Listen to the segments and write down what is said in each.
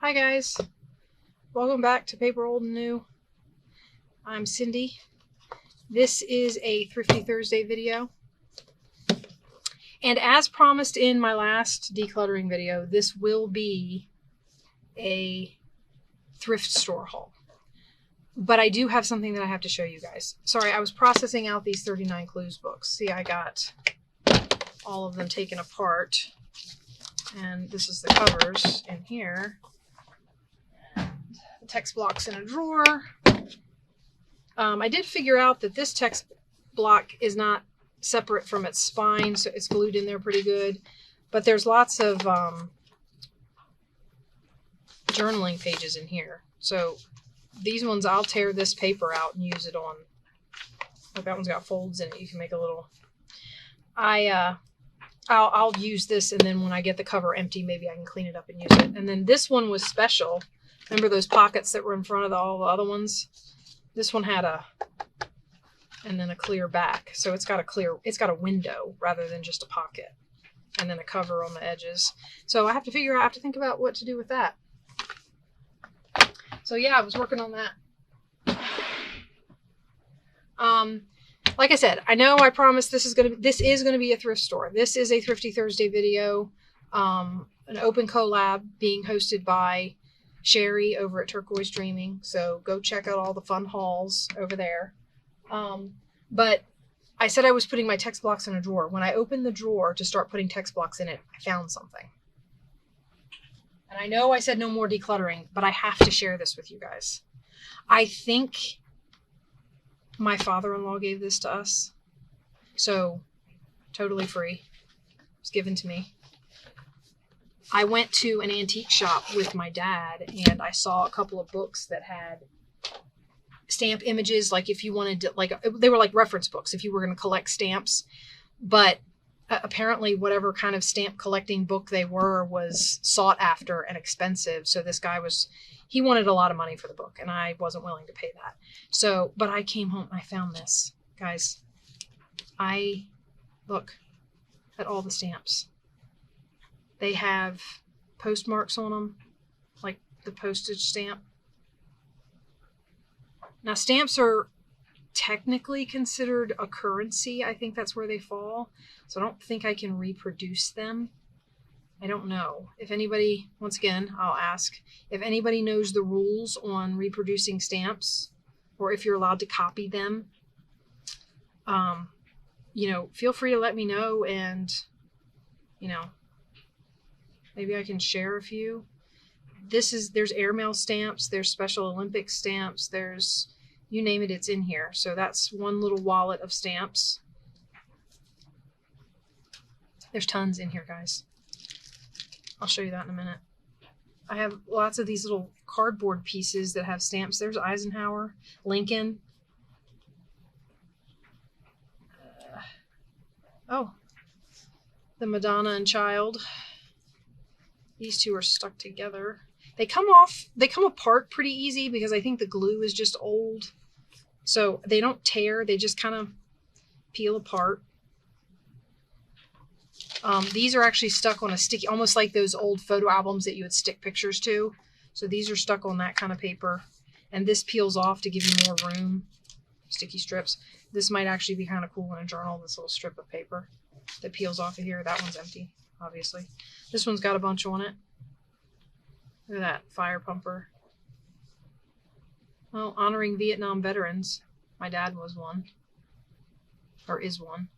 Hi guys, welcome back to paper.old.new. I'm Cindy. This is a Thrifty Thursday video. And as promised in my last decluttering video, this will be a thrift store haul. But I do have something that I have to show you guys. Sorry, I was processing out these 39 Clues books. See, I got all of them taken apart. And this is the covers in here. And the text blocks in a drawer. I did figure out that this text block is not separate from its spine, so it's glued in there pretty good. But there's lots of journaling pages in here. So these ones, I'll tear this paper out and use it on. Like that one's got folds in it. You can make a little. I'll use this, and then when I get the cover empty, maybe I can clean it up and use it. And then this one was special. Remember those pockets that were in front of all the other ones? This one had and then a clear back. So it's got a window rather than just a pocket. And then a cover on the edges. So I have to think about what to do with that. So yeah, I was working on that. Like I said, I know I promised this is going to be a thrift store. This is a Thrifty Thursday video, an open collab being hosted by Sherry over at Turquoise Dreaming. So go check out all the fun hauls over there. But I said I was putting my text blocks in a drawer. When I opened the drawer to start putting text blocks in it, I found something. And I know I said no more decluttering, but I have to share this with you guys. I think my father-in-law gave this to us. So, totally free. It was given to me. I went to an antique shop with my dad, and I saw a couple of books that had stamp images, like if you wanted to, like, they were like reference books if you were going to collect stamps. But apparently whatever kind of stamp collecting book they were was sought after and expensive. So this guy he wanted a lot of money for the book, and I wasn't willing to pay that. So, but I came home and I found this. Guys, I look at all the stamps. They have postmarks on them, like the postage stamp. Now, stamps are technically considered a currency. I think that's where they fall. So I don't think I can reproduce them. I don't know. If anybody, once again, I'll ask, if anybody knows the rules on reproducing stamps, or if you're allowed to copy them, feel free to let me know, and, maybe I can share a few. There's airmail stamps, there's Special Olympics stamps, there's, you name it, it's in here. So that's one little wallet of stamps. There's tons in here, guys. I'll show you that in a minute. I have lots of these little cardboard pieces that have stamps. There's Eisenhower, Lincoln. The Madonna and Child. These two are stuck together. They come apart pretty easy because I think the glue is just old. So they don't tear, they just kind of peel apart. These are actually stuck on a sticky, almost like those old photo albums that you would stick pictures to. So these are stuck on that kind of paper. And this peels off to give you more room. Sticky strips. This might actually be kind of cool in a journal, this little strip of paper that peels off of here. That one's empty, obviously. This one's got a bunch on it. Look at that, fire pumper. Well, honoring Vietnam veterans. My dad was one. Or is one.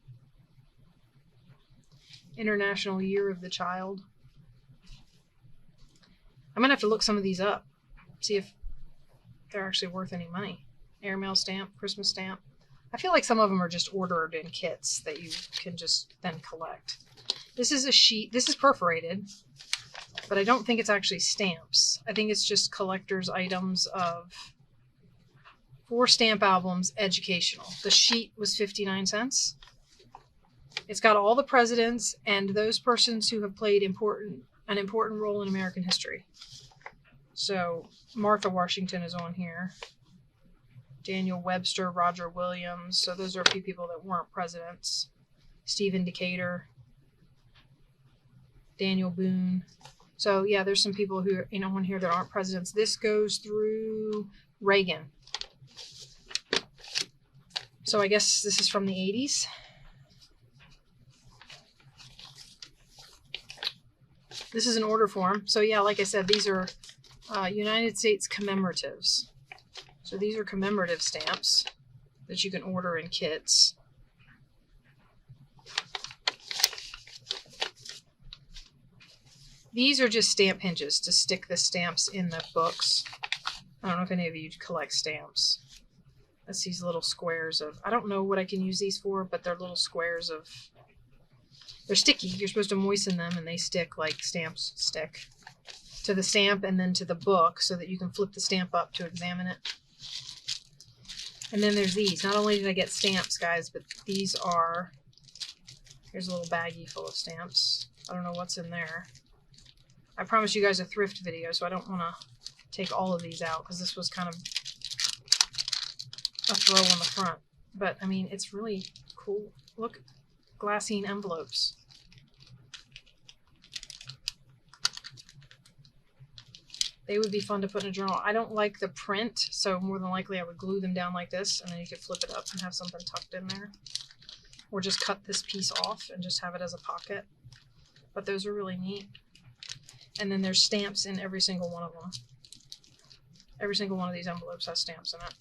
International Year of the Child. I'm going to have to look some of these up. See if they're actually worth any money. Airmail stamp, Christmas stamp. I feel like some of them are just ordered in kits that you can just then collect. This is a sheet. This is perforated. But I don't think it's actually stamps. I think it's just collector's items of 4 stamp albums, educational. The sheet was 59 cents. It's got all the presidents and those persons who have played an important role in American history. So Martha Washington is on here. Daniel Webster, Roger Williams. So those are a few people that weren't presidents. Stephen Decatur. Daniel Boone. So yeah, there's some people who, you know, on here that aren't presidents. This goes through Reagan. So I guess this is from the 80s. This is an order form. So yeah, like I said, these are United States commemoratives. So these are commemorative stamps that you can order in kits. These are just stamp hinges to stick the stamps in the books. I don't know if any of you collect stamps. That's these little squares of, I don't know what I can use these for, but they're little squares of, they're sticky. You're supposed to moisten them and they stick like stamps stick to the stamp and then to the book so that you can flip the stamp up to examine it. And then there's these. Not only did I get stamps, guys, but these are, here's a little baggie full of stamps. I don't know what's in there. I promised you guys a thrift video, so I don't want to take all of these out because this was kind of a throw on the front. But, I mean, it's really cool. Look, glassine envelopes. They would be fun to put in a journal. I don't like the print, so more than likely I would glue them down like this, and then you could flip it up and have something tucked in there. Or just cut this piece off and just have it as a pocket. But those are really neat. And then there's stamps in every single one of them. Every single one of these envelopes has stamps in it.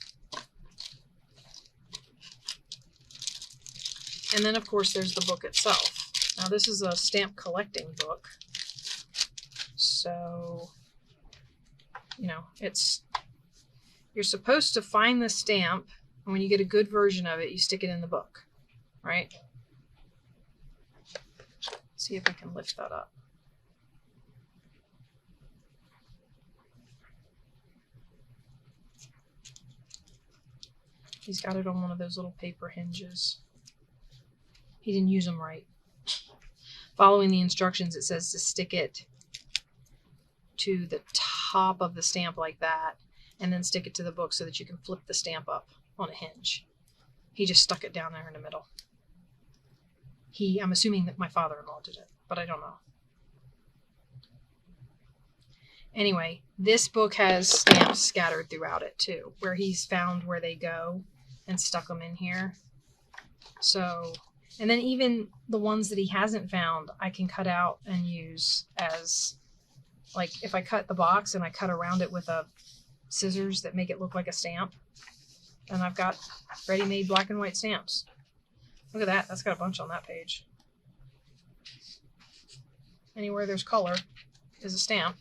And then, of course, there's the book itself. Now, this is a stamp collecting book. So, you know, you're supposed to find the stamp, and when you get a good version of it, you stick it in the book, right? See if I can lift that up. He's got it on one of those little paper hinges. He didn't use them right. Following the instructions, it says to stick it to the top of the stamp like that, and then stick it to the book so that you can flip the stamp up on a hinge. He just stuck it down there in the middle. I'm assuming that my father-in-law did it, but I don't know. Anyway, this book has stamps scattered throughout it too, where he's found where they go and stuck them in here. So, and then even the ones that he hasn't found, I can cut out and use as, like, if I cut the box and I cut around it with a scissors that make it look like a stamp, then I've got ready-made black and white stamps. Look at that. That's got a bunch on that page. Anywhere there's color is a stamp.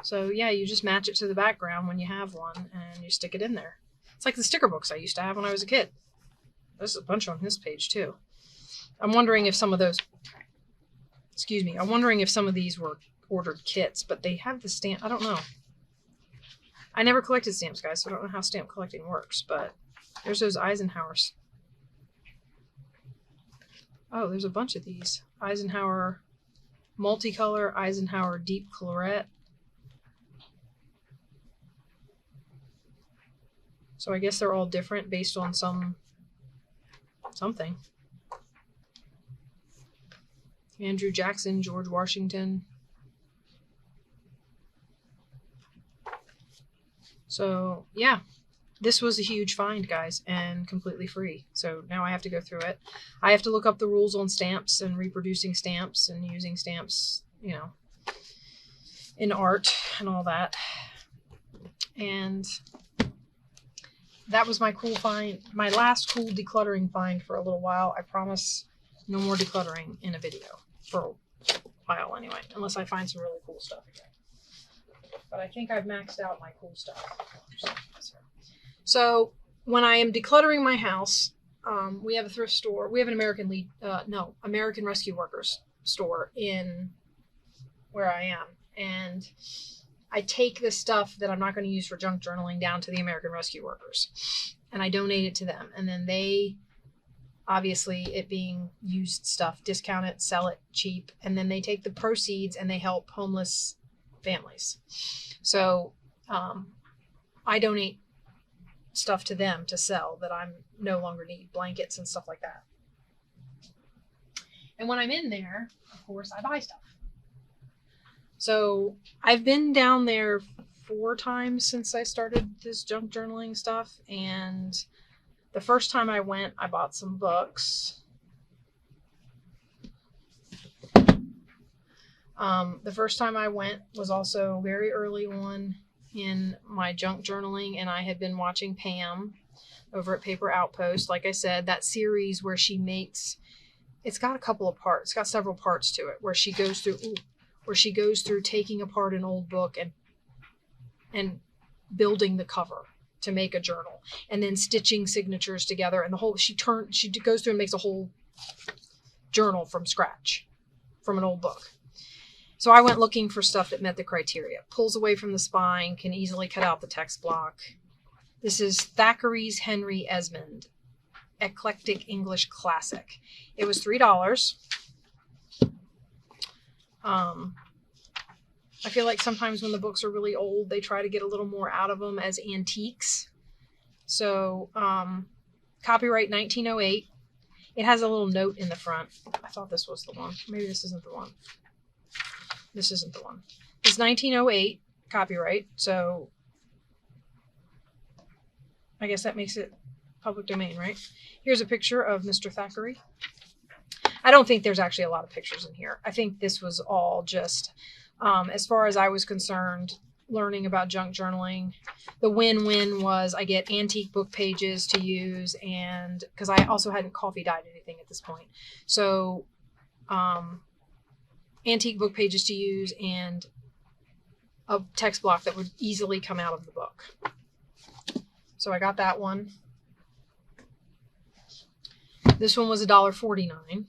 So yeah, you just match it to the background when you have one and you stick it in there. It's like the sticker books I used to have when I was a kid. There's a bunch on this page too. I'm wondering if some of those, I'm wondering if some of these were ordered kits, but they have the stamp. I don't know. I never collected stamps, guys, so I don't know how stamp collecting works, but there's those Eisenhowers. Oh, there's a bunch of these. Eisenhower multicolor, Eisenhower deep claret. So I guess they're all different based on something. Andrew Jackson, George Washington. So yeah, this was a huge find, guys, and completely free. So now I have to go through it. I have to look up the rules on stamps and reproducing stamps and using stamps, you know, in art and all that. And that was my cool find, my last cool decluttering find for a little while. I promise no more decluttering in a video for a while anyway, unless I find some really cool stuff again. But I think I've maxed out my cool stuff. So when I am decluttering my house, we have a thrift store. We have an American Rescue Workers store in where I am. And I take the stuff that I'm not going to use for junk journaling down to the American Rescue Workers. And I donate it to them. And then they, obviously it being used stuff, discount it, sell it cheap. And then they take the proceeds and they help homeless families. So I donate stuff to them to sell that I'm no longer need, blankets and stuff like that. And when I'm in there, of course, I buy stuff. So I've been down there 4 times since I started this junk journaling stuff. And the first time I went, I bought some books. The first time I went was also very early on in my junk journaling, and I had been watching Pam over at Paper Outpost. Like I said, that series where she makes, it's got a couple of parts, it's got several parts to it, where she goes through taking apart an old book and building the cover to make a journal, and then stitching signatures together, and the whole, she goes through and makes a whole journal from scratch from an old book. So I went looking for stuff that met the criteria. Pulls away from the spine, can easily cut out the text block. This is Thackeray's Henry Esmond, Eclectic English Classic. It was $3. I feel like sometimes when the books are really old, they try to get a little more out of them as antiques. So, copyright 1908. It has a little note in the front. I thought this was the one. Maybe this isn't the one. This isn't the one. It's 1908 copyright, so I guess that makes it public domain, right? Here's a picture of Mr. Thackeray. I don't think there's actually a lot of pictures in here. I think this was all just, as far as I was concerned, learning about junk journaling. The win-win was I get antique book pages to use, and because I also hadn't coffee dyed anything at this point. So, antique book pages to use and a text block that would easily come out of the book. So I got that one. This one was $1.49.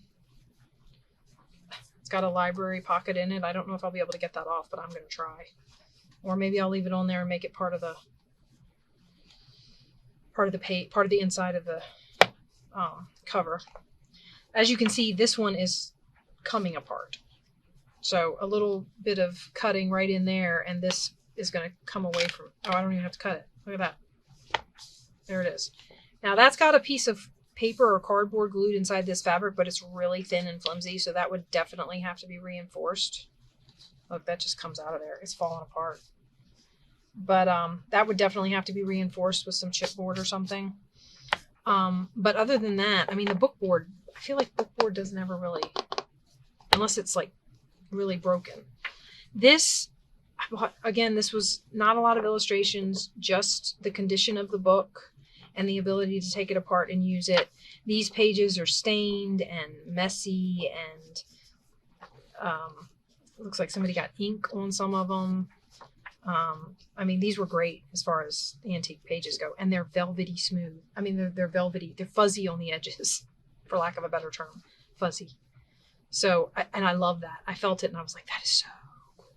It's got a library pocket in it. I don't know if I'll be able to get that off, but I'm going to try. Or maybe I'll leave it on there and make it part of the inside of the cover. As you can see, this one is coming apart. So a little bit of cutting right in there, and this is going to come away from, oh, I don't even have to cut it. Look at that. There it is. Now that's got a piece of paper or cardboard glued inside this fabric, but it's really thin and flimsy, so that would definitely have to be reinforced. Look, that just comes out of there. It's falling apart. But that would definitely have to be reinforced with some chipboard or something. But other than that, I mean, the bookboard, I feel like bookboard doesn't ever really, unless it's like really broken. This, again, this was not a lot of illustrations, just the condition of the book and the ability to take it apart and use it. These pages are stained and messy, and looks like somebody got ink on some of them. I mean, these were great as far as the antique pages go, and they're velvety smooth. I mean, they're velvety, they're fuzzy on the edges, for lack of a better term, fuzzy. So, and I love that. I felt it and I was like, that is so cool.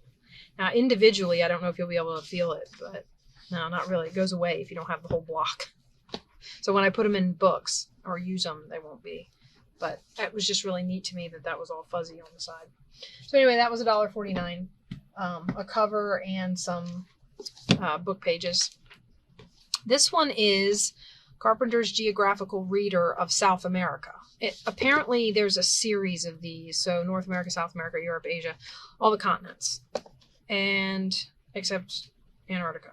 Now, individually, I don't know if you'll be able to feel it, but no, not really. It goes away if you don't have the whole block. So when I put them in books or use them, they won't be. But it was just really neat to me that that was all fuzzy on the side. So anyway, that was $1.49. A cover and some book pages. This one is Carpenter's Geographical Reader of South America. Apparently there's a series of these. So North America, South America, Europe, Asia, all the continents. And except Antarctica.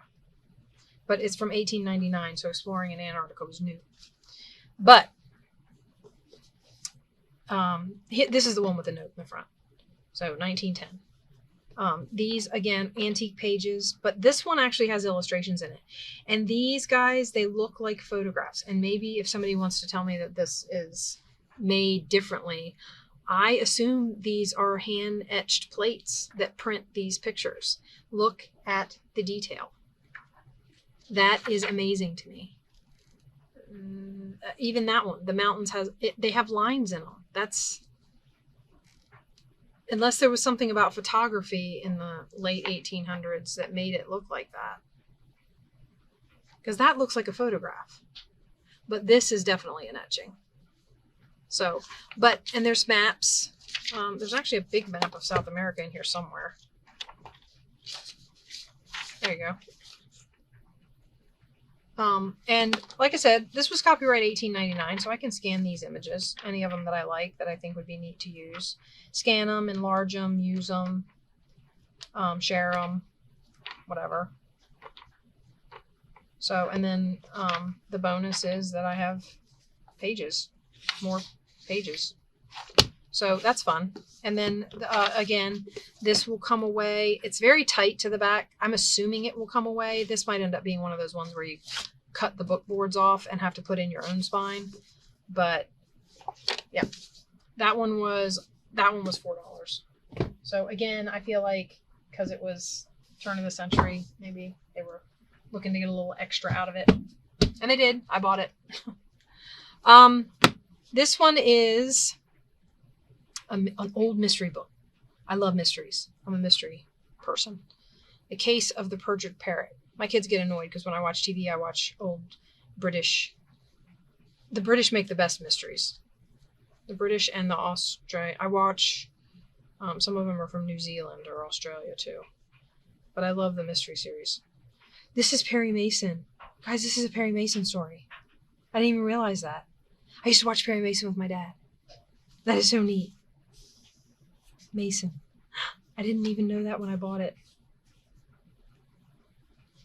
But it's from 1899, so exploring in Antarctica was new. But this is the one with the note in the front. So 1910. These, again, antique pages, but this one actually has illustrations in it. And these guys, they look like photographs. And maybe if somebody wants to tell me that this is made differently, I assume these are hand-etched plates that print these pictures. Look at the detail. That is amazing to me. Even that one, the mountains they have lines in them. That's, unless there was something about photography in the late 1800s that made it look like that. Because that looks like a photograph. But this is definitely an etching. So, and there's maps. There's actually a big map of South America in here somewhere. There you go. And like I said, this was copyright 1899, so I can scan these images, any of them that I like that I think would be neat to use. Scan them, enlarge them, use them, share them, whatever. So, and then the bonus is that I have pages, more pages. So that's fun. And then again, this will come away. It's very tight to the back. I'm assuming it will come away. This might end up being one of those ones where you cut the book boards off and have to put in your own spine. But yeah, that one was $4. So again, I feel like because it was turn of the century, maybe they were looking to get a little extra out of it. And they did. I bought it. This one is an old mystery book. I love mysteries. I'm a mystery person. The Case of the Perjured Parrot. My kids get annoyed because when I watch TV, I watch old British. The British make the best mysteries. The British and the Australian. I watch, some of them are from New Zealand or Australia too. But I love the mystery series. This is Perry Mason. Guys, this is a Perry Mason story. I didn't even realize that. I used to watch Perry Mason with my dad. That is so neat. Mason. I didn't even know that when I bought it.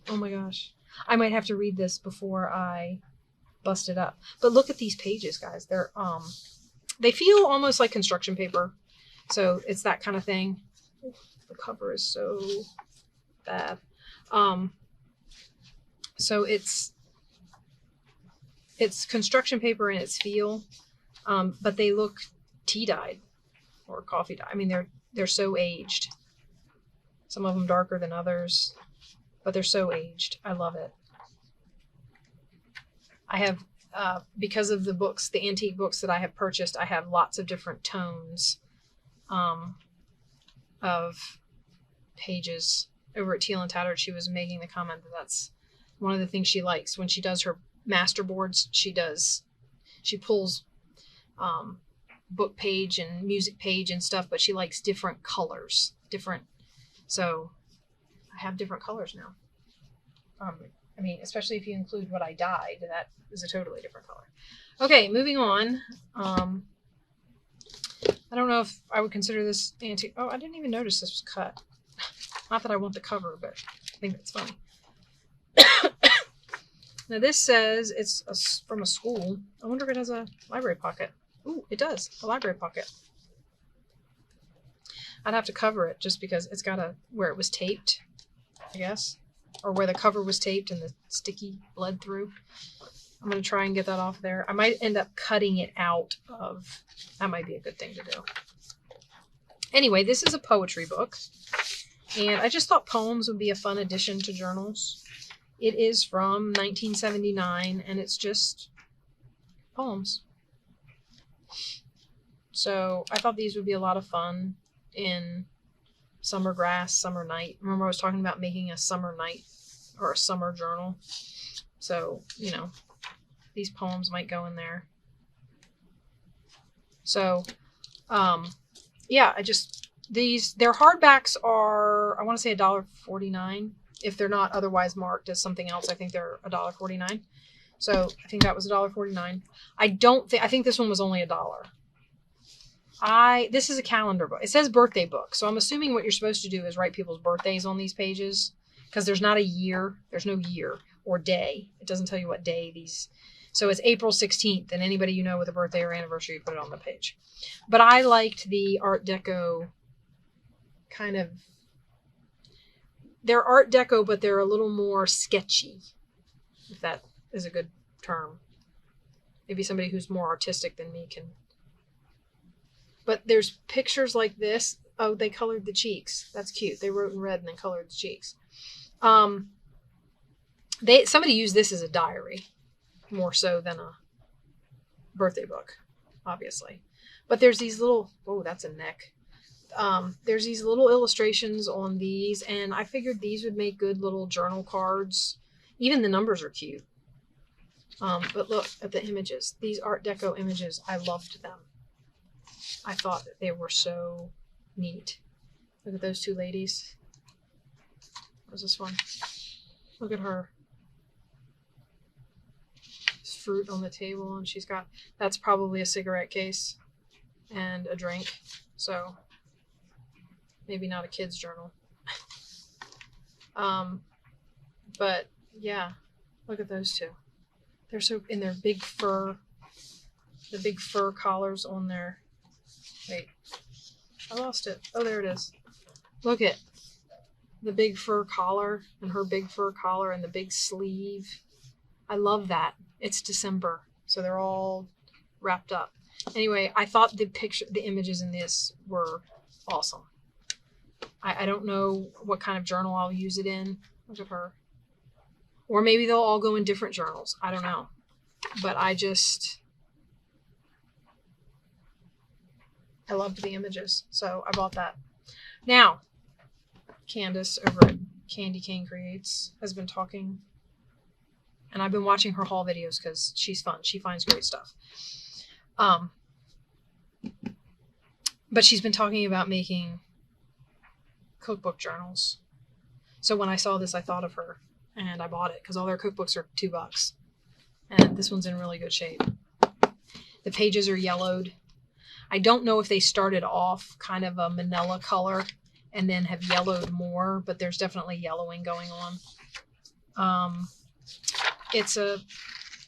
Oh my gosh. I might have to read this before I bust it up. But look at these pages, guys. They're they feel almost like construction paper. So it's that kind of thing. The cover is so bad. So it's construction paper in its feel, but they look tea dyed or coffee dyed. I mean, they're so aged. Some of them darker than others, but they're so aged. I love it. I have, because of the books, the antique books that I have purchased, I have lots of different tones of pages. Over at Teal and Tattered, she was making the comment that that's one of the things she likes. When she does her Masterboards, she pulls book page and music page and stuff, but she likes different colors. So I have different colors now. I mean, especially if you include what I dyed, that is a totally different color. Okay, moving on. I don't know if I would consider this antique. Oh, I didn't even notice this was cut. Not that I want the cover, but I think that's funny. Now this says it's from a school. I wonder if it has a library pocket. Ooh, it does. A library pocket. I'd have to cover it just because it's got where it was taped, I guess. Or where the cover was taped and the sticky bled through. I'm going to try and get that off there. I might end up cutting it out of... That might be a good thing to do. Anyway, this is a poetry book. And I just thought poems would be a fun addition to journals. It is from 1979, and it's just poems. So I thought these would be a lot of fun in summer grass, summer night. Remember I was talking about making a summer night or a summer journal. So, you know, these poems might go in there. So, yeah, their hardbacks are, I want to say $1.49. If they're not otherwise marked as something else, I think they're $1.49. So I think that was $1.49. I think this one was only $1. This is a calendar book. It says birthday book. So I'm assuming what you're supposed to do is write people's birthdays on these pages because there's not a year. There's no year or day. It doesn't tell you what day these. So it's April 16th, and anybody you know with a birthday or anniversary, you put it on the page. But I liked the Art Deco kind of. They're Art Deco, but they're a little more sketchy, if that is a good term. Maybe somebody who's more artistic than me can. But there's pictures like this. Oh, they colored the cheeks. That's cute. They wrote in red and then colored the cheeks. Somebody used this as a diary, more so than a birthday book, obviously. But there's these little. Oh, that's a neck. There's these little illustrations on these, and I figured these would make good little journal cards. Even the numbers are cute. But look at the images. These Art Deco images, I loved them. I thought that they were so neat. Look at those two ladies. Where's this one? Look at her. fruit on the table, and she's got, that's probably a cigarette case and a drink. So maybe not a kid's journal. But yeah, look at those two. They're so, in their big fur, the big fur collars on their, wait, I lost it. Oh, there it is. Look at the big fur collar and her big fur collar and the big sleeve. I love that. It's December, so they're all wrapped up. Anyway, I thought the images in this were awesome. I don't know what kind of journal I'll use it in. Look at her. Or maybe they'll all go in different journals. I don't know. But I loved the images, so I bought that. Now, Candace over at Candy Cane Creates has been talking, and I've been watching her haul videos because she's fun. She finds great stuff. But she's been talking about making cookbook journals. So when I saw this, I thought of her, and I bought it because all their cookbooks are $2. And this one's in really good shape. The pages are yellowed. I don't know if they started off kind of a manila color and then have yellowed more, but there's definitely yellowing going on. I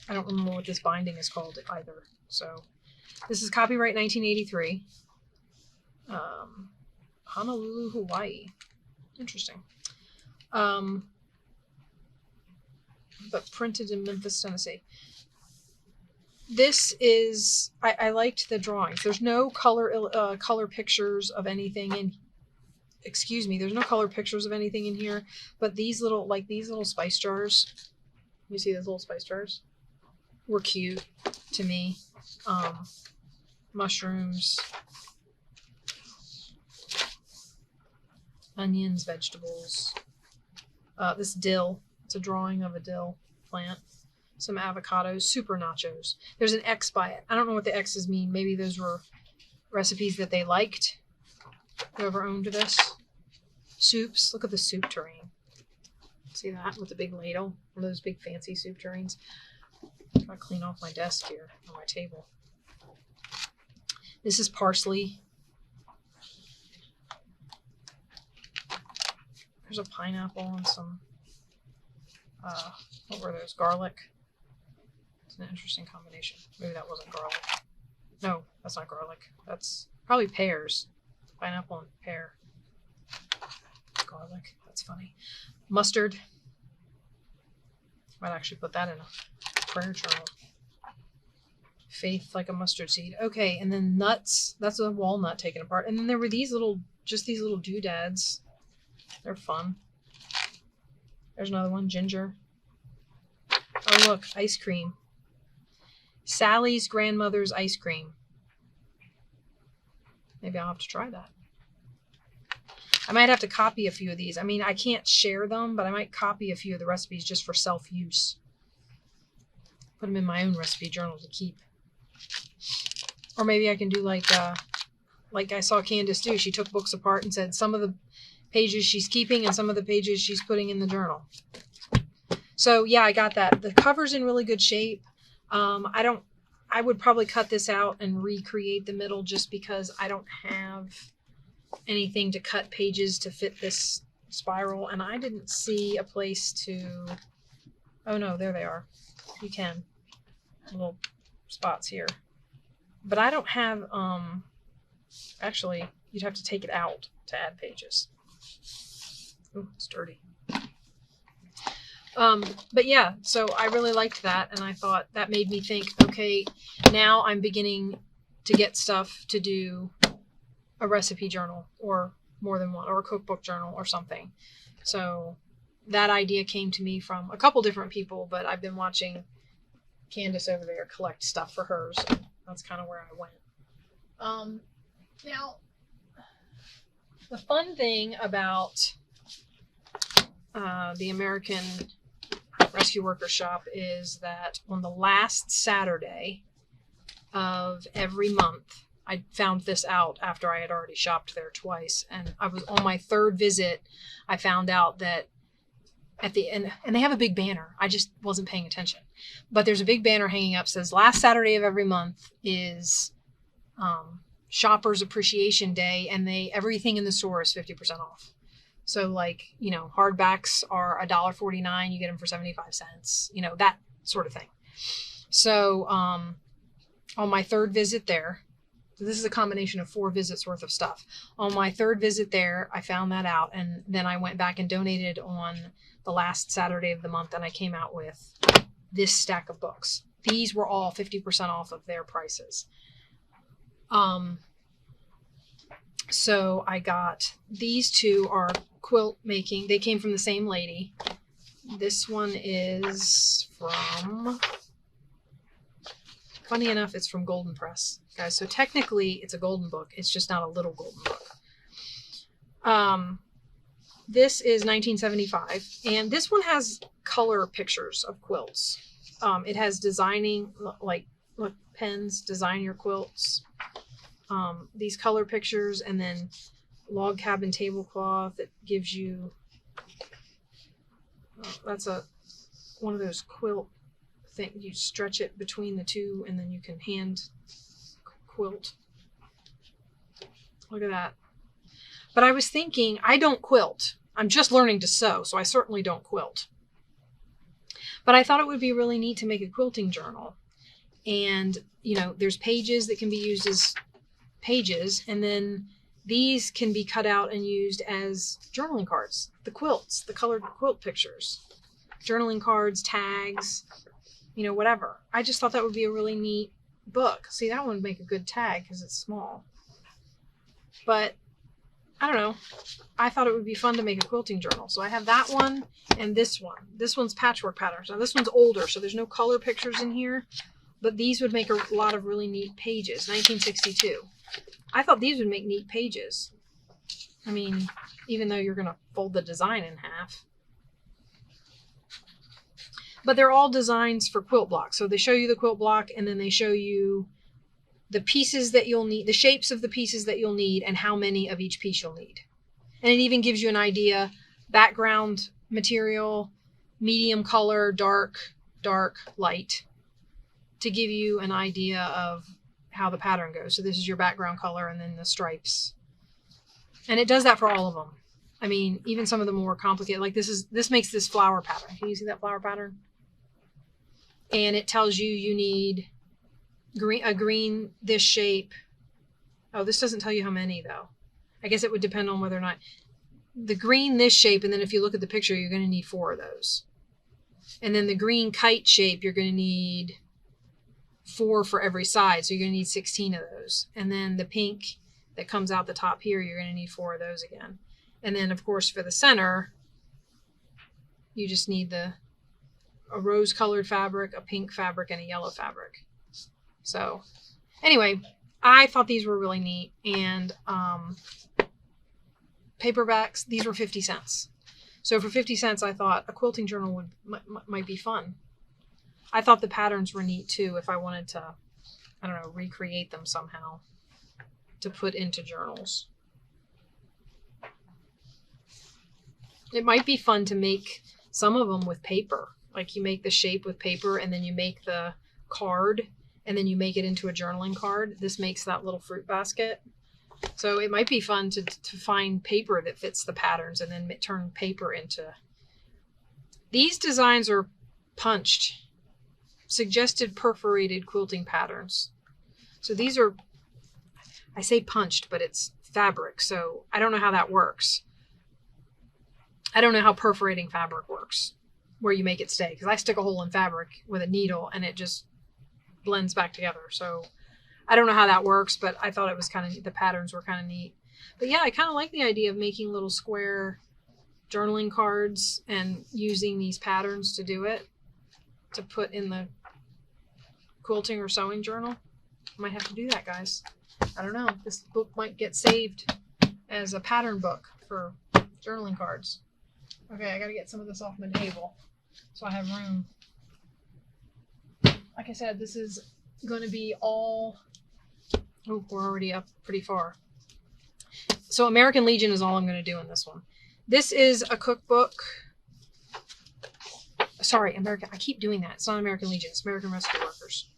don't remember what this binding is called either. So this is copyright 1983. Honolulu, Hawaii. Interesting. But printed in Memphis, Tennessee. This is, I liked the drawings. There's no color pictures of anything in, there's no color pictures of anything in here, but these little spice jars, you see those little spice jars? Were cute to me. Mushrooms, onions, vegetables. This dill, it's a drawing of a dill plant. Some avocados, super nachos. There's an X by it. I don't know what the X's mean. Maybe those were recipes that they liked. Whoever owned this. Soups. Look at the soup tureen. See that with the big ladle? One of those big fancy soup tureens. Gotta clean off my desk here on my table. This is parsley. There's a pineapple and some, what were those? Garlic. It's an interesting combination. Maybe that wasn't garlic. No, that's not garlic. That's probably pears. Pineapple and pear. Garlic. That's funny. Mustard. Might actually put that in a prayer journal. Faith like a mustard seed. Okay, and then nuts. That's a walnut taken apart. And then there were these little doodads. They're fun. There's another one. Ginger. Oh, look. Ice cream. Sally's grandmother's ice cream. Maybe I'll have to try that. I might have to copy a few of these. I mean, I can't share them, but I might copy a few of the recipes just for self-use. Put them in my own recipe journal to keep. Or maybe I can do like I saw Candace do. She took books apart and said some of the pages she's keeping and some of the pages she's putting in the journal. So yeah, I got that. The cover's in really good shape. I would probably cut this out and recreate the middle just because I don't have anything to cut pages to fit this spiral, and I didn't see a place to, oh no, there they are. You can. Little spots here. But I don't have, actually, you'd have to take it out to add pages. Oh, it's dirty. But yeah, so I really liked that, and I thought that made me think, okay, now I'm beginning to get stuff to do a recipe journal, or more than one, or a cookbook journal or something. So that idea came to me from a couple different people, but I've been watching Candace over there collect stuff for hers. That's kind of where I went. Now, the fun thing about the American Rescue Worker Shop is that on the last Saturday of every month, I found this out after I had already shopped there twice, and I was on my third visit. I found out that at the end, and they have a big banner. I just wasn't paying attention. But there's a big banner hanging up, says last Saturday of every month is Shoppers Appreciation Day, and everything in the store is 50% off. So like, you know, hardbacks are $1.49, you get them for 75 cents, you know, that sort of thing. So on my third visit there, so this is a combination of 4 visits worth of stuff. On my third visit there, I found that out, and then I went back and donated on the last Saturday of the month, and I came out with this stack of books. These were all 50% off of their prices. So I got, these 2 are quilt making. They came from the same lady. This one is from, funny enough, it's from Golden Press, guys. So technically it's a golden book. It's just not a little golden book. This is 1975, and this one has color pictures of quilts. It has designing, like, look, pens, design your quilts. These color pictures, and then log cabin tablecloth that gives you, that's one of those quilt things. You stretch it between the 2, and then you can hand quilt. Look at that. But I was thinking, I don't quilt. I'm just learning to sew, so I certainly don't quilt. But I thought it would be really neat to make a quilting journal. And, you know, there's pages that can be used as pages, and then these can be cut out and used as journaling cards. The quilts, the colored quilt pictures, journaling cards, tags, you know, whatever. I just thought that would be a really neat book. See, that one would make a good tag because it's small. But I don't know. I thought it would be fun to make a quilting journal. So I have that one and this one. This one's patchwork patterns. Now this one's older, so there's no color pictures in here. But these would make a lot of really neat pages. 1962. I thought these would make neat pages. I mean, even though you're going to fold the design in half. But they're all designs for quilt blocks. So they show you the quilt block, and then they show you the pieces that you'll need, the shapes of the pieces that you'll need, and how many of each piece you'll need. And it even gives you an idea, background material, medium color, dark, light, to give you an idea of how the pattern goes. So this is your background color, and then the stripes. And it does that for all of them. I mean, even some of the more complicated, like this makes this flower pattern. Can you see that flower pattern? And it tells you you need a green this shape. Oh, this doesn't tell you how many though. I guess it would depend on whether or not the green this shape, and then if you look at the picture, you're going to need 4 of those. And then the green kite shape, you're going to need 4 for every side, so you're going to need 16 of those. And then the pink that comes out the top here, you're going to need 4 of those again. And then of course for the center, you just need a rose colored fabric, a pink fabric, and a yellow fabric. So anyway, I thought these were really neat. And paperbacks, these were 50 cents. So for 50 cents, I thought a quilting journal might be fun. I thought the patterns were neat too, if I wanted to, I don't know, recreate them somehow to put into journals. It might be fun to make some of them with paper. Like you make the shape with paper, and then you make the card, and then you make it into a journaling card. This makes that little fruit basket. So it might be fun to find paper that fits the patterns, and then turn paper into. These designs are punched. Suggested perforated quilting patterns. So these are, I say punched, but it's fabric. So I don't know how that works. I don't know how perforating fabric works, where you make it stay. Because I stick a hole in fabric with a needle and it just blends back together. So I don't know how that works, but I thought it was kind of, the patterns were kind of neat. But yeah, I kind of like the idea of making little square journaling cards and using these patterns to do it, to put in the quilting or sewing journal. I might have to do that, guys. I don't know. This book might get saved as a pattern book for journaling cards. Okay, I gotta get some of this off my table so I have room. Like I said, this is going to be all, oh, we're already up pretty far. So American Legion is all I'm going to do in this one. This is a cookbook, Sorry, American. I keep doing that. It's not American Legion. It's American Rescue Workers.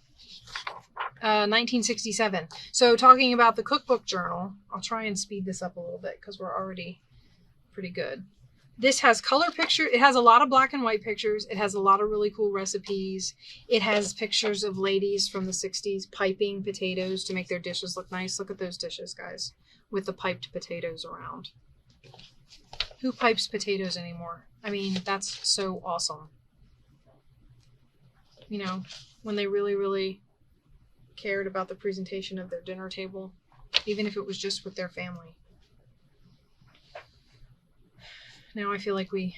1967. So talking about the Cookbook Journal, I'll try and speed this up a little bit because we're already pretty good. This has color picture. It has a lot of black and white pictures. It has a lot of really cool recipes. It has pictures of ladies from the 60s piping potatoes to make their dishes look nice. Look at those dishes, guys, with the piped potatoes around. Who pipes potatoes anymore? I mean, that's so awesome. You know, when they really, really cared about the presentation of their dinner table, even if it was just with their family. Now I feel like we're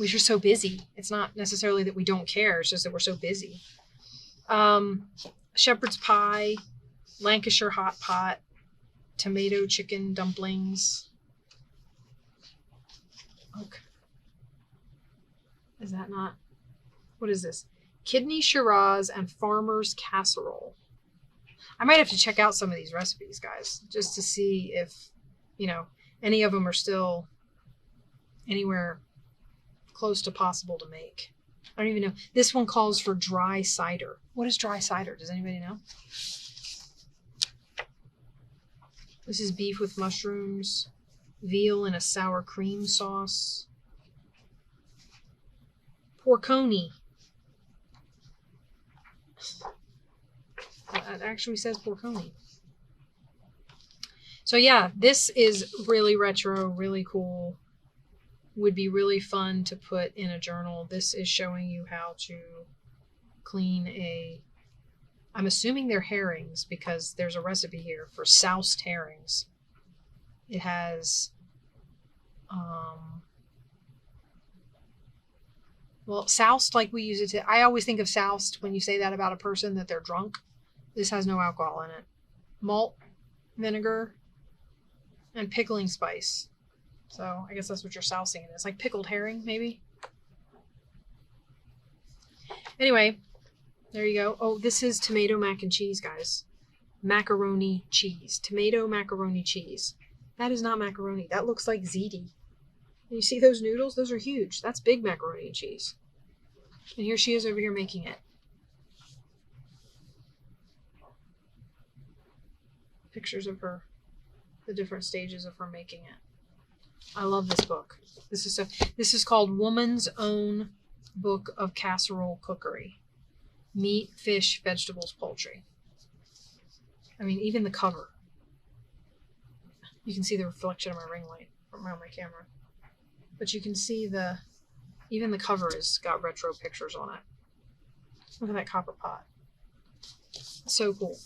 just so busy. It's not necessarily that we don't care, it's just that we're so busy. Shepherd's pie, Lancashire hot pot, tomato chicken dumplings. Okay. Is that not? What is this? Kidney Shiraz and farmer's casserole. I might have to check out some of these recipes, guys, just to see if, you know, any of them are still anywhere close to possible to make. I don't even know. This one calls for dry cider. What is dry cider? Does anybody know? This is beef with mushrooms, veal in a sour cream sauce, porconi. It actually says porconi. So yeah, this is really retro, really cool. Would be really fun to put in a journal. This is showing you how to clean a, I'm assuming they're herrings because there's a recipe here for soused herrings. It has, well, soused like we use it to, I always think of soused when you say that about a person that they're drunk. This has no alcohol in it. Malt, vinegar, and pickling spice. So I guess that's what you're sousing it. It's like pickled herring, maybe. Anyway, there you go. Oh, this is tomato mac and cheese, guys. Macaroni cheese. Tomato macaroni cheese. That is not macaroni. That looks like ziti. You see those noodles? Those are huge. That's big macaroni and cheese. And here she is over here making it. Pictures of her, the different stages of her making it. I love this book. This is called Woman's Own Book of Casserole Cookery. Meat, fish, vegetables, poultry. I mean, even the cover. You can see the reflection of my ring light from around my camera. But you can see even the cover has got retro pictures on it. Look at that copper pot. So cool.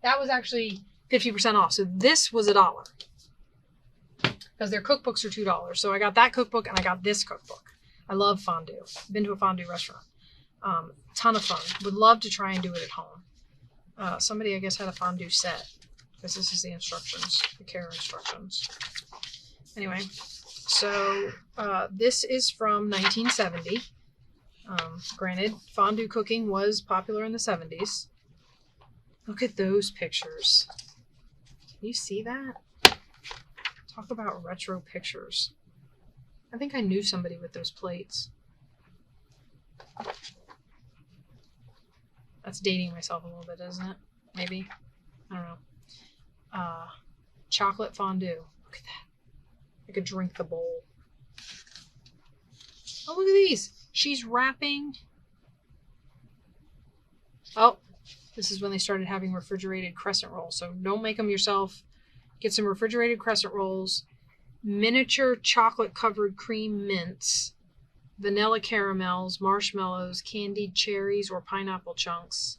That was actually 50% off. So this was $1. Because their cookbooks are $2. So I got that cookbook and I got this cookbook. I love fondue. Been to a fondue restaurant. Ton of fun. Would love to try and do it at home. Somebody, I guess, had a fondue set. Because this is the instructions, the care instructions. Anyway, so this is from 1970. Granted, fondue cooking was popular in the 70s. Look at those pictures. Can you see that? Talk about retro pictures. I think I knew somebody with those plates. That's dating myself a little bit, isn't it? Maybe. I don't know. Chocolate fondue. Look at that. I could drink the bowl. Oh, look at these. She's wrapping. Oh, this is when they started having refrigerated crescent rolls. So don't make them yourself. Get some refrigerated crescent rolls, miniature chocolate-covered cream mints, vanilla caramels, marshmallows, candied cherries, or pineapple chunks.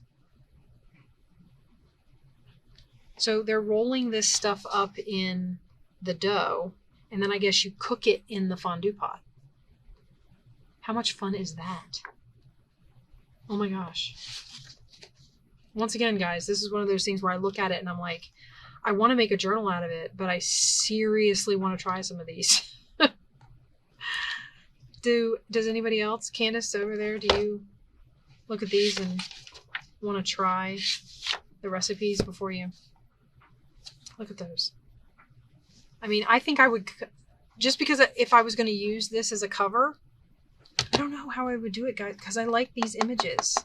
So they're rolling this stuff up in the dough, and then I guess you cook it in the fondue pot. How much fun is that? Oh my gosh. Once again, guys, this is one of those things where I look at it and I'm like, I want to make a journal out of it, but I seriously want to try some of these. Does anybody else? Candace over there, do you look at these and want to try the recipes before you look at those? I mean, I think I would, just because if I was going to use this as a cover, don't know how I would do it, guys, because I like these images.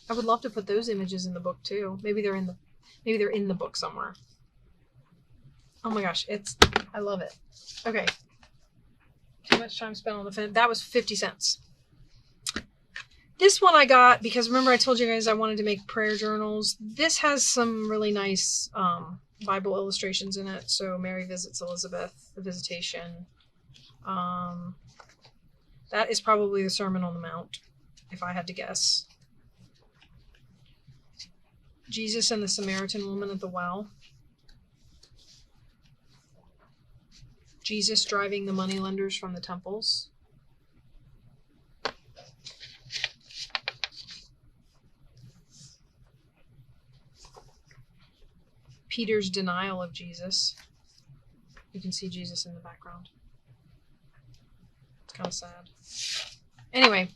I would love to put those images in the book too. Maybe they're in the book somewhere. Oh my gosh, I love it. Okay. Too much time spent on the fin. That was 50 cents. This one I got because remember I told you guys I wanted to make prayer journals. This has some really nice Bible illustrations in it. So Mary visits Elizabeth, the visitation. That is probably the Sermon on the Mount, if I had to guess. Jesus and the Samaritan woman at the well. Jesus driving the moneylenders from the temples. Peter's denial of Jesus. You can see Jesus in the background. It's kind of sad. Anyway,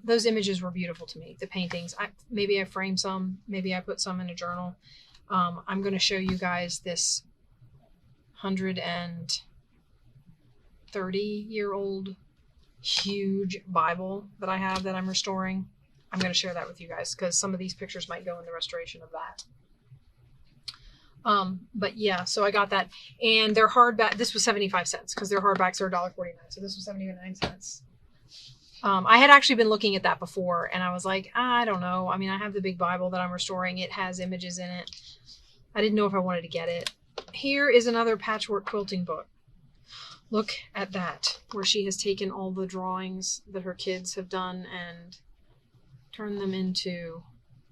those images were beautiful to me. The paintings. Maybe I framed some. Maybe I put some in a journal. I'm going to show you guys this 130-year-old huge Bible that I have that I'm restoring. I'm going to share that with you guys because some of these pictures might go in the restoration of that. But yeah, so I got that, and they're hardback. This was 75 cents because their hardbacks are $1.49. So this was 79 cents. I had actually been looking at that before and I was like, I don't know. I mean, I have the big Bible that I'm restoring. It has images in it. I didn't know if I wanted to get it. Here is another patchwork quilting book. Look at that, where she has taken all the drawings that her kids have done and turned them into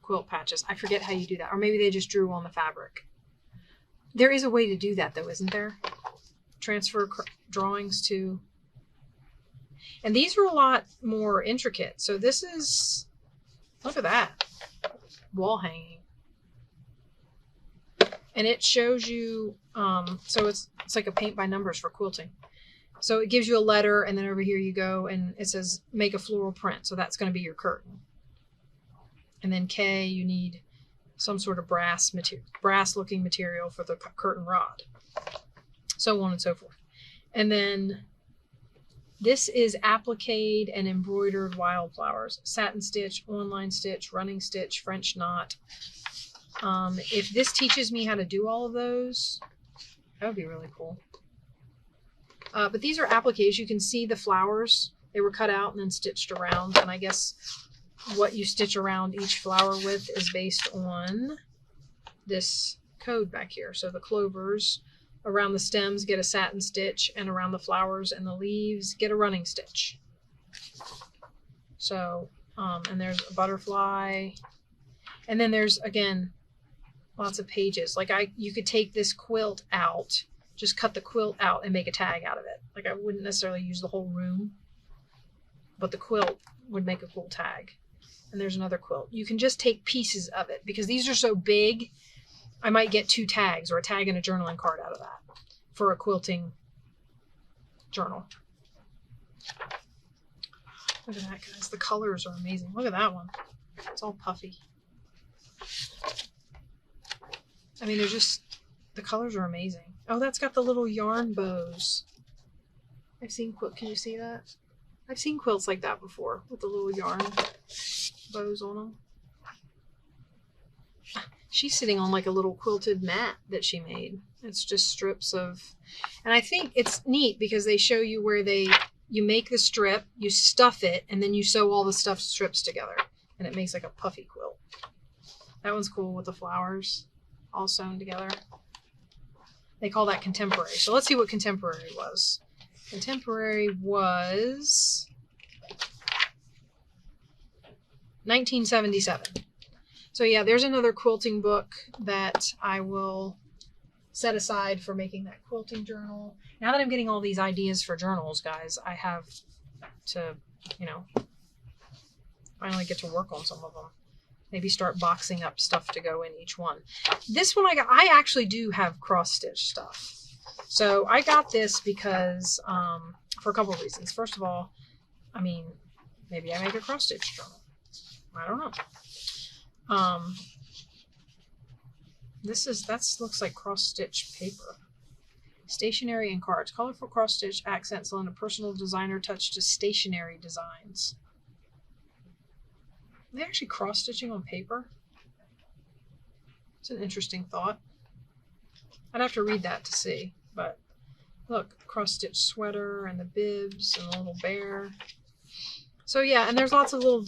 quilt patches. I forget how you do that. Or maybe they just drew on the fabric. There is a way to do that though, isn't there? Transfer drawings to... And these are a lot more intricate. So this is... Look at that. Wall hanging. And it shows you... so it's like a paint by numbers for quilting. So it gives you a letter, and then over here you go, and it says make a floral print. So that's going to be your curtain. And then K, you need some sort of brass looking material for the curtain rod. So on and so forth. And then this is appliqued and embroidered wildflowers. Satin stitch, online stitch, running stitch, French knot. If this teaches me how to do all of those, that would be really cool. But these are appliques. You can see the flowers. They were cut out and then stitched around. And I guess what you stitch around each flower with is based on this code back here. So the clovers around the stems get a satin stitch, and around the flowers and the leaves get a running stitch. So, and there's a butterfly. And then there's, again, lots of pages. Like you could take this quilt out, just cut the quilt out and make a tag out of it. Like I wouldn't necessarily use the whole room, but the quilt would make a cool tag. And there's another quilt. You can just take pieces of it because these are so big. I might get 2 tags or a tag and a journaling card out of that for a quilting journal. Look at that, guys. The colors are amazing. Look at that one. It's all puffy. I mean, they're just, the colors are amazing. Oh, that's got the little yarn bows. I've seen can you see that? I've seen quilts like that before with the little yarn bows on them. She's sitting on like a little quilted mat that she made. It's just strips of, and I think it's neat because they show you where you make the strip, you stuff it, and then you sew all the stuffed strips together, and it makes like a puffy quilt. That one's cool with the flowers all sewn together. They call that contemporary. So let's see what contemporary was. Contemporary was 1977. So yeah, there's another quilting book that I will set aside for making that quilting journal. Now that I'm getting all these ideas for journals, guys, I have to, finally get to work on some of them. Maybe start boxing up stuff to go in each one. This one I actually do have cross-stitch stuff. So I got this because, for a couple of reasons. First of all, I mean, maybe I make a cross-stitch journal. I don't know. That looks like cross-stitch paper. Stationery and cards. Colorful cross-stitch accents lend a personal designer touch to stationery designs. Are they actually cross-stitching on paper? It's an interesting thought. I'd have to read that to see, but look, cross-stitch sweater and the bibs and the little bear. So yeah, and there's lots of little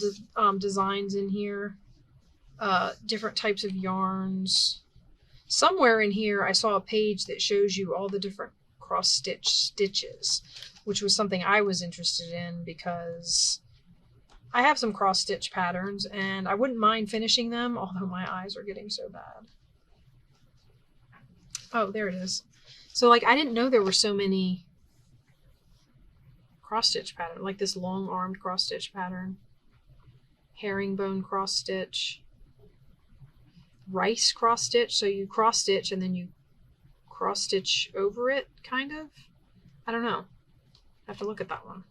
designs in here. Different types of yarns. Somewhere in here I saw a page that shows you all the different cross-stitch stitches, which was something I was interested in because I have some cross-stitch patterns and I wouldn't mind finishing them, although my eyes are getting so bad. Oh, there it is. So like I didn't know there were so many cross-stitch patterns, like this long-armed cross-stitch pattern, herringbone cross-stitch, rice cross-stitch, so you cross-stitch and then you cross-stitch over it, kind of. I don't know. I have to look at that one.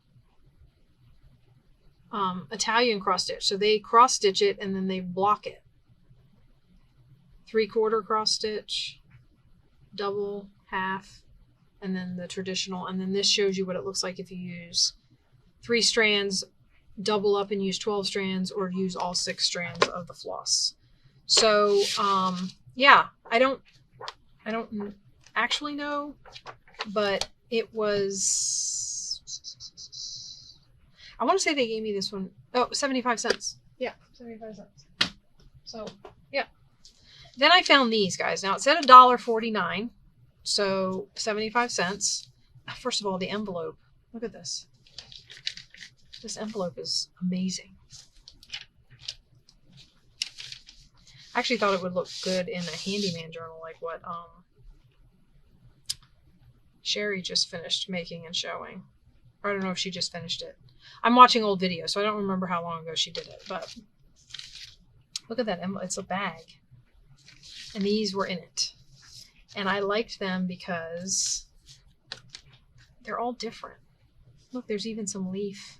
Italian cross-stitch, so they cross-stitch it and then they block it. 3/4 cross-stitch, double, half, and then the traditional, and then this shows you what it looks like if you use 3 strands, double up and use 12 strands, or use all 6 strands of the floss. So yeah, I don't actually know, but it was, I want to say they gave me this one, 75 cents. Yeah, 75 cents. So yeah. Then I found these guys. Now it said $1.49, so 75 cents. First of all, the envelope. Look at this. This envelope is amazing. I actually thought it would look good in a Handyman journal like what Sherry just finished making and showing. Or I don't know if she just finished it. I'm watching old videos, so I don't remember how long ago she did it, but look at that envelope. It's a bag. And these were in it. And I liked them because they're all different. Look, there's even some leaf,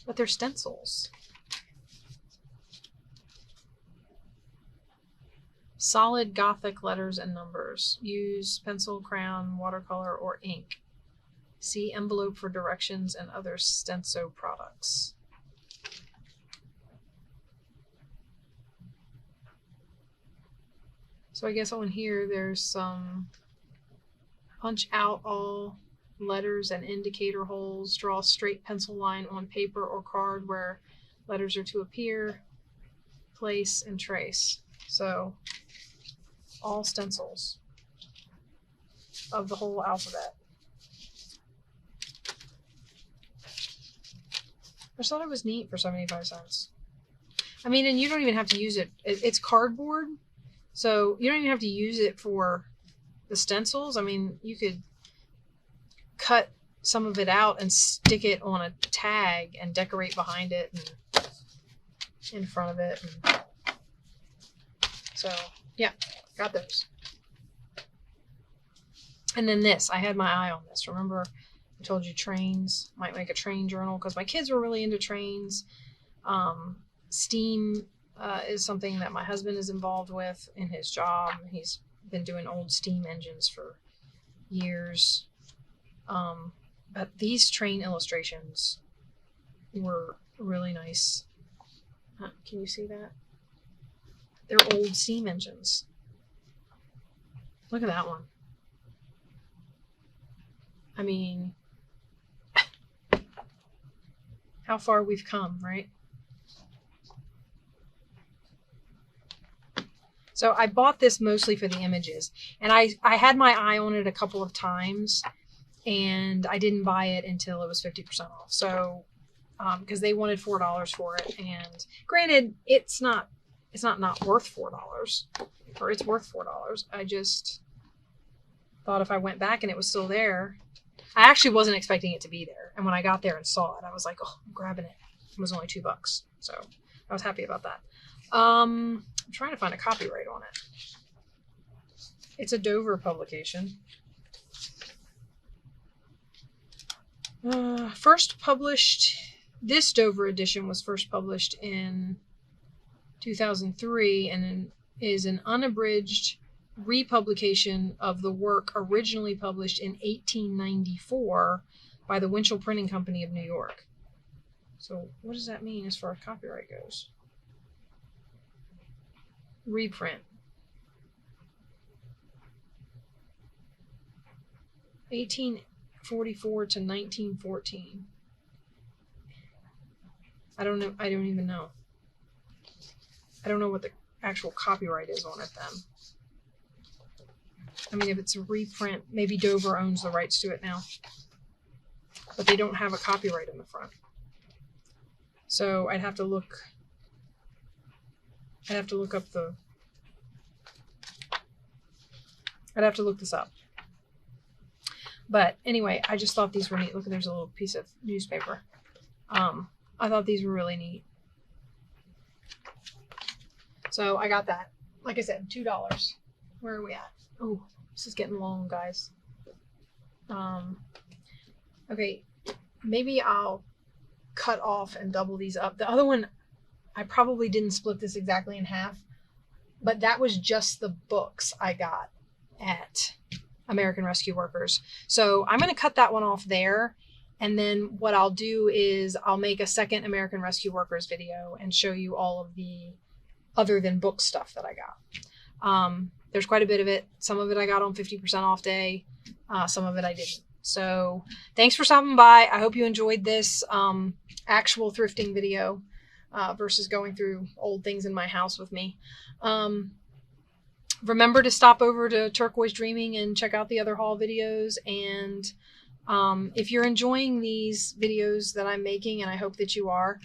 but they're stencils. Solid Gothic letters and numbers. Use pencil, crayon, watercolor, or ink. See envelope for directions and other stencil products. So I guess on here there's some punch out all letters and indicator holes. Draw a straight pencil line on paper or card where letters are to appear. Place and trace. So all stencils of the whole alphabet. I just thought it was neat for 75 cents. I mean, and you don't even have to use it. It's cardboard, so you don't even have to use it for the stencils. I mean, you could cut some of it out and stick it on a tag and decorate behind it and in front of it. And so, yeah, got those. And then this, I had my eye on this. Remember, I told you trains, might make a train journal because my kids were really into trains. Steam is something that my husband is involved with in his job. He's been doing old steam engines for years. But these train illustrations were really nice. Can you see that? They're old steam engines. Look at that one. I mean, how far we've come, right? So I bought this mostly for the images, and I had my eye on it a couple of times, and I didn't buy it until it was 50% off. So, because they wanted $4 for it, and granted, it's not worth $4, or it's worth $4. I just thought if I went back and it was still there, I actually wasn't expecting it to be there. And when I got there and saw it, I was like, oh, I'm grabbing it. It was only $2. So I was happy about that. I'm trying to find a copyright on it. It's a Dover publication. First published, this Dover edition was first published in 2003 and is an unabridged republication of the work originally published in 1894 by the Winchell Printing Company of New York. So what does that mean as far as copyright goes? Reprint. 1844 to 1914. I don't know. I don't even know. I don't know what the actual copyright is on it then. I mean, if it's a reprint, maybe Dover owns the rights to it now. But they don't have a copyright in the front. So I'd have to look up the... I'd have to look this up. But anyway, I just thought these were neat. Look, there's a little piece of newspaper. I thought these were really neat. So I got that. Like I said, $2. Where are we at? Oh, this is getting long, guys. Okay, maybe I'll cut off and double these up. The other one, I probably didn't split this exactly in half, but that was just the books I got at American Rescue Workers. So I'm going to cut that one off there. And then what I'll do is I'll make a second American Rescue Workers video and show you all of the other than book stuff that I got. There's quite a bit of it. Some of it I got on 50% off day. Some of it I didn't. So thanks for stopping by. I hope you enjoyed this actual thrifting video versus going through old things in my house with me. Remember to stop over to Turquoise Dreaming and check out the other haul videos. And if you're enjoying these videos that I'm making, and I hope that you are,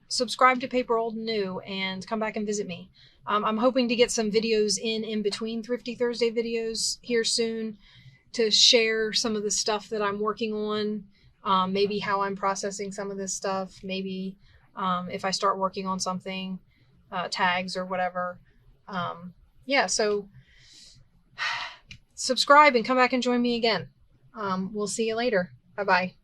subscribe to paper.old.new and come back and visit me. I'm hoping to get some videos in between Thrifty Thursday videos here soon to share some of the stuff that I'm working on, maybe how I'm processing some of this stuff, maybe if I start working on something, tags or whatever. Yeah, so subscribe and come back and join me again. We'll see you later. Bye-bye.